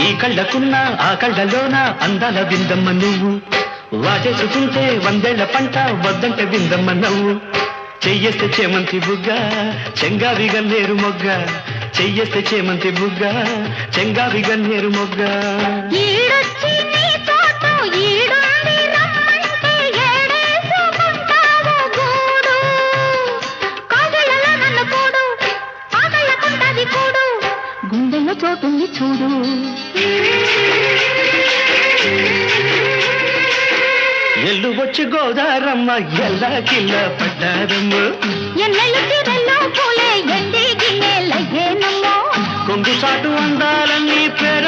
ఈ కళ్ళకున్న ఆ కళ్ళలోన అందాల విందమ్మ నువ్వు వాటేసుకుంటే వందేళ్ల పంట వద్దంటే విందమ్మ నవ్వు చెయ్యేస్తే చేమంతి బుగ్గ చెంగావి గన్నేరు మొగ్గ చెయ్యేస్తే చేమంతి బుగ్గ చెంగావి గన్నేరు మొగ్గ గుండెల్లో చోటుంది చూడు ఎల్లు వచ్చి గోదారమ్మ ఎల్లా కిల్ల పడ్డారమ్మ పూలే ఎండి గిన్నెలయ్యేనమ్మో కొంగు చాటు అందాలన్నీ పేరు